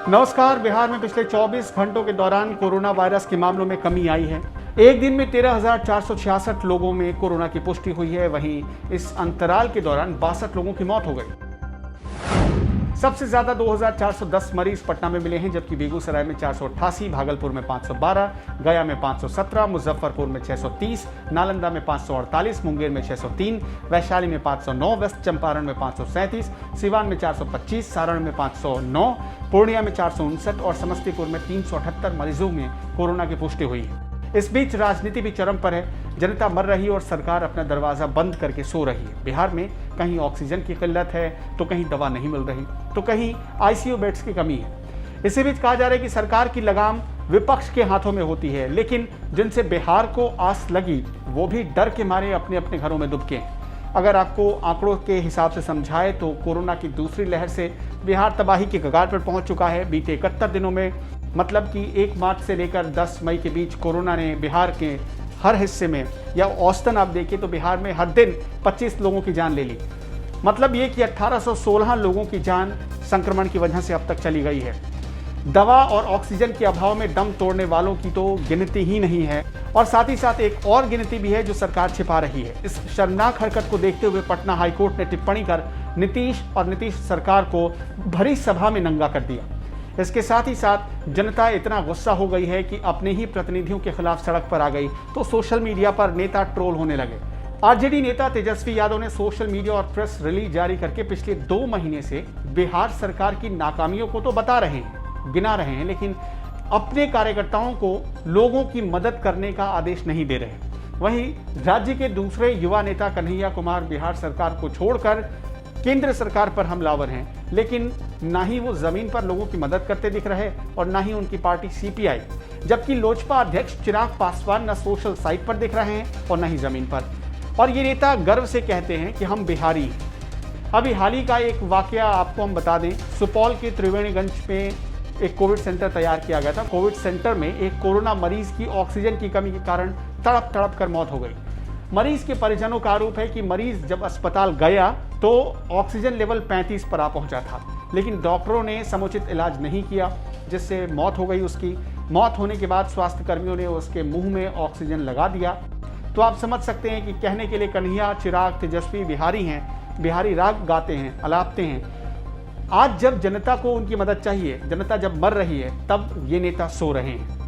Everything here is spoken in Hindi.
नमस्कार। बिहार में पिछले 24 घंटों के दौरान कोरोना वायरस के मामलों में कमी आई है। एक दिन में 13,466 लोगों में कोरोना की पुष्टि हुई है। वहीं इस अंतराल के दौरान 62 लोगों की मौत हो गई। सबसे ज्यादा 2,410 मरीज पटना में मिले हैं, जबकि बेगूसराय में 488, भागलपुर में 512, गया में 517, मुजफ्फरपुर में 630, नालंदा में 548, मुंगेर में 603, वैशाली में 509, वेस्ट चंपारण में 537, सिवान में 425, सारण में 509, पूर्णिया में 459 और समस्तीपुर में 378 मरीजों में कोरोना की पुष्टि हुई है। इस बीच राजनीति भी चरम पर है। जनता मर रही और सरकार अपना दरवाजा बंद करके सो रही है। बिहार में कहीं ऑक्सीजन की किल्लत है, तो कहीं दवा नहीं मिल रही, तो कहीं आईसीयू बेड्स की कमी है। इसी बीच कहा जा रहा है कि सरकार की लगाम विपक्ष के हाथों में होती है, लेकिन जिनसे बिहार को आस लगी वो भी डर के मारे अपने अपने घरों में दुबके हैं। अगर आपको आंकड़ों के हिसाब से समझाए तो कोरोना की दूसरी लहर से बिहार तबाही के कगार पर पहुंच चुका है। बीते 71 दिनों में, मतलब कि 1 मार्च से लेकर 10 मई के बीच कोरोना ने बिहार के हर हिस्से में, या औसतन आप देखिए तो बिहार में हर दिन 25 लोगों की जान ले ली। मतलब ये कि 1816 लोगों की जान संक्रमण की वजह से अब तक चली गई है। दवा और ऑक्सीजन के अभाव में दम तोड़ने वालों की तो गिनती ही नहीं है, और साथ ही साथ एक और गिनती भी है जो सरकार छिपा रही है। इस शर्मनाक हरकत को देखते हुए पटना हाईकोर्ट ने टिप्पणी कर नीतीश सरकार को भरी सभा में नंगा कर दिया। इसके साथ ही साथ जनता इतना गुस्सा हो गई है कि अपने ही प्रतिनिधियों के खिलाफ सड़क पर आ गई, तो सोशल मीडिया पर नेता ट्रोल होने लगे। आरजेडी नेता तेजस्वी यादव ने सोशल मीडिया और प्रेस रिलीज जारी करके पिछले 2 महीने से बिहार सरकार की नाकामियों को तो बता रहे हैं, गिना रहे हैं, लेकिन अपने कार्यकर्ताओं को लोगों की मदद करने का आदेश नहीं दे रहे। वहीं राज्य के दूसरे युवा नेता कन्हैया कुमार बिहार सरकार को छोड़कर केंद्र सरकार पर हमलावर हैं, लेकिन ना ही वो जमीन पर लोगों की मदद करते दिख रहे और ना ही उनकी पार्टी सीपीआई, जबकि लोजपा अध्यक्ष चिराग पासवान न सोशल साइट पर दिख रहे हैं और न ही जमीन पर। और ये नेता गर्व से कहते हैं कि हम बिहारी हैं। अभी हाल ही का एक वाकया आपको हम बता दें। सुपौल के त्रिवेणीगंज में एक कोविड सेंटर तैयार किया गया था। कोविड सेंटर में एक कोरोना मरीज की ऑक्सीजन की कमी के कारण तड़प तड़प कर मौत हो गई। मरीज के परिजनों का आरोप है कि मरीज जब अस्पताल गया तो ऑक्सीजन लेवल 35 पर आ पहुंचा था, लेकिन डॉक्टरों ने समुचित इलाज नहीं किया, जिससे मौत हो गई उसकी। मौत होने के बाद स्वास्थ्य कर्मियों ने उसके मुंह में ऑक्सीजन लगा दिया। तो आप समझ सकते हैं कि कहने के लिए कन्हैया, चिराग, तेजस्वी बिहारी हैं, बिहारी राग गाते हैं, अलापते हैं। आज जब जनता को उनकी मदद चाहिए, जनता जब मर रही है, तब ये नेता सो रहे हैं।